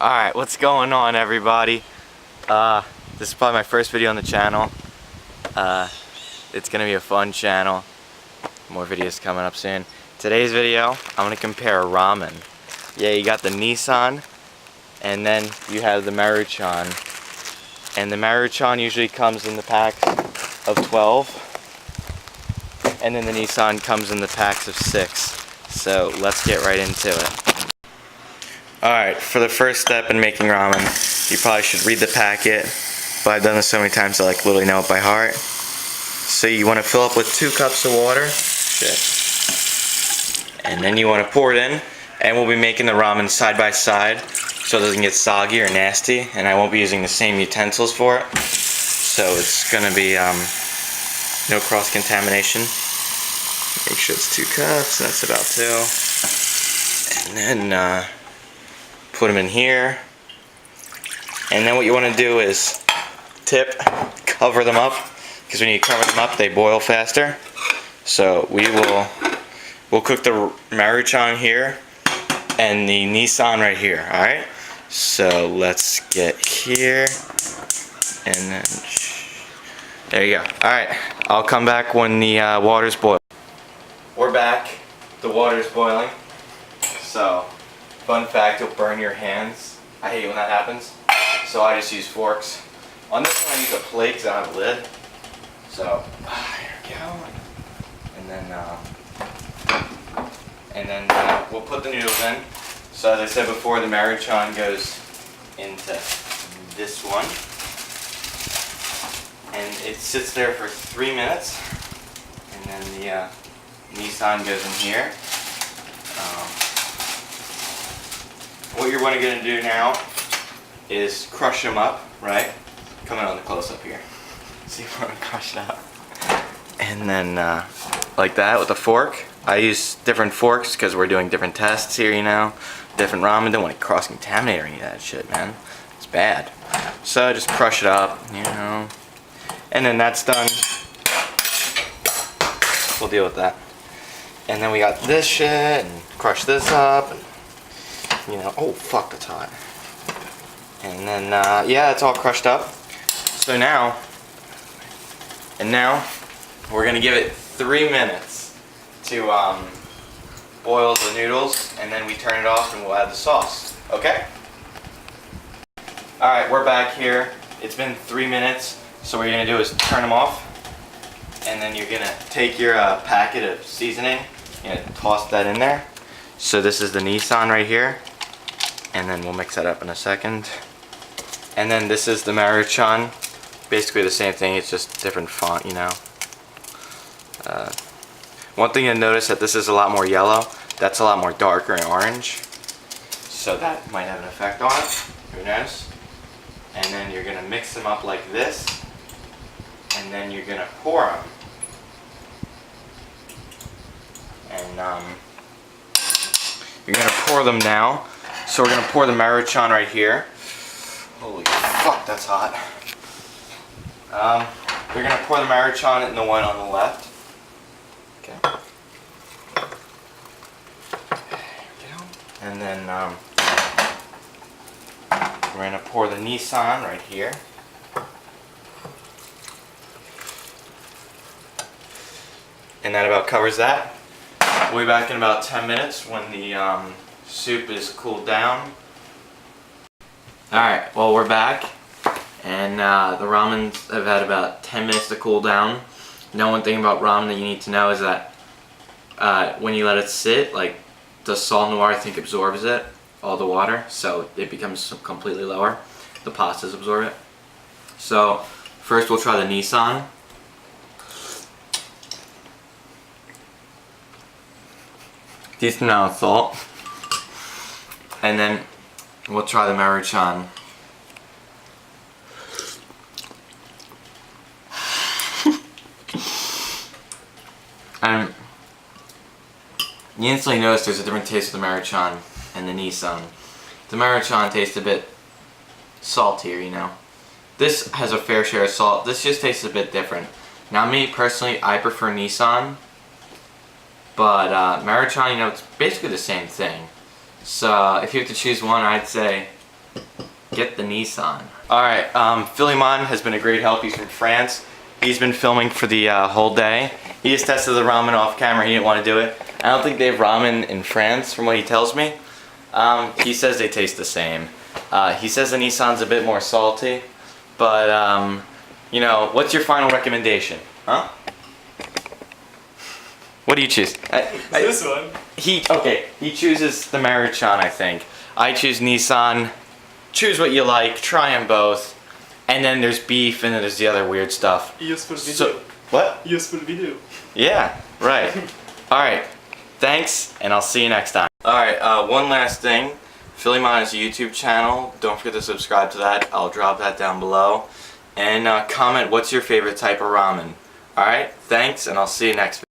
Alright, what's going on, everybody? This is probably my first video on the channel. It's gonna be a fun channel. More videos coming up soon. Today's video, I'm gonna compare ramen. Yeah, you got the Nissan, and then you have the Maruchan. And the Maruchan usually comes in the packs of 12, and then the Nissan comes in the packs of 6. So let's get right into it. Alright, for the first step in making ramen, you probably should read the packet, but I've done this so many times I literally know it by heart. So you want to fill up with 2 cups of water, and then you want to pour it in, and we'll be making the ramen side by side so it doesn't get soggy or nasty, and I won't be using the same utensils for it, so it's going to be no cross-contamination. Make sure it's 2 cups, that's about 2, and then put them in here, and then what you want to do is cover them up, because when you cover them up they boil faster. So we'll cook the Maruchan here and the Nissan right here. Alright, so let's get here, and then there you go. Alright, I'll come back when the water's boiled. We're back, the water's boiling. So fun fact, you'll burn your hands. I hate when that happens. So I just use forks. On this one I use a plate because I don't have a lid. So, here we go. And then we'll put the noodles in. So as I said before, the Maruchan goes into this one. And it sits there for 3 minutes. And then the Nissan goes in here. What you're going to do now is crush them up, right? Coming on the close-up here. See if I want to crush it up. And then, like that with a fork. I use different forks because we're doing different tests here, you know. Different ramen. Don't want to cross-contaminate or any of that shit, man. It's bad. So just crush it up, you know. And then that's done. We'll deal with that. And then we got this shit, and crush this up. And, you know, oh fuck, that's hot. And then, yeah, it's all crushed up. So now we're gonna give it 3 minutes to boil the noodles, and then we turn it off and we'll add the sauce. Okay? Alright, we're back here. It's been 3 minutes. So what you're gonna do is turn them off, and then you're gonna take your packet of seasoning and toss that in there. So this is the Nissan right here. And then we'll mix that up in a second. And then this is the Maruchan. Basically the same thing, it's just different font, you know. One thing to notice that this is a lot more yellow. That's a lot more darker and orange. So that might have an effect on it. Who knows? And then you're gonna mix them up like this. And then you're gonna pour them. And you're gonna pour them now. So we're going to pour the Maruchan right here. Holy fuck, that's hot. We're going to pour the Maruchan in the one on the left. Okay. There we go. And then we're going to pour the Nissan right here. And that about covers that. We'll be back in about 10 minutes when the soup is cooled down. Alright, well, we're back, and the ramen have had about 10 minutes to cool down. Now, one thing about ramen that you need to know is that when you let it sit, like the salt noir, I think, absorbs it, all the water, so it becomes completely lower. The pastas absorb it. So first we'll try the Nissan. Decent amount of salt. And then we'll try the Maruchan. And you instantly notice there's a different taste with the Maruchan and the Nissan. The Maruchan tastes a bit saltier, you know. This has a fair share of salt. This just tastes a bit different. Now, me personally, I prefer Nissan. But Maruchan, you know, it's basically the same thing. So if you have to choose one, I'd say Get the Nissan. Alright, Philemon has been a great help. He's from France. He's been filming for the whole day. He just tested the ramen off camera. He didn't want to do it. I don't think they have ramen in France from what he tells me. He says they taste the same. He says the Nissan's a bit more salty. But, you know, what's your final recommendation? Huh? What do you choose? This one. He chooses the Maruchan, I think. I choose Nissan. Choose what you like, try them both. And then there's beef, and then there's the other weird stuff. Useful video. So, what? Useful video. Yeah, right. Alright, thanks, and I'll see you next time. Alright, one last thing. Philemon has a YouTube channel. Don't forget to subscribe to that. I'll drop that down below. And comment what's your favorite type of ramen. Alright, thanks, and I'll see you next video.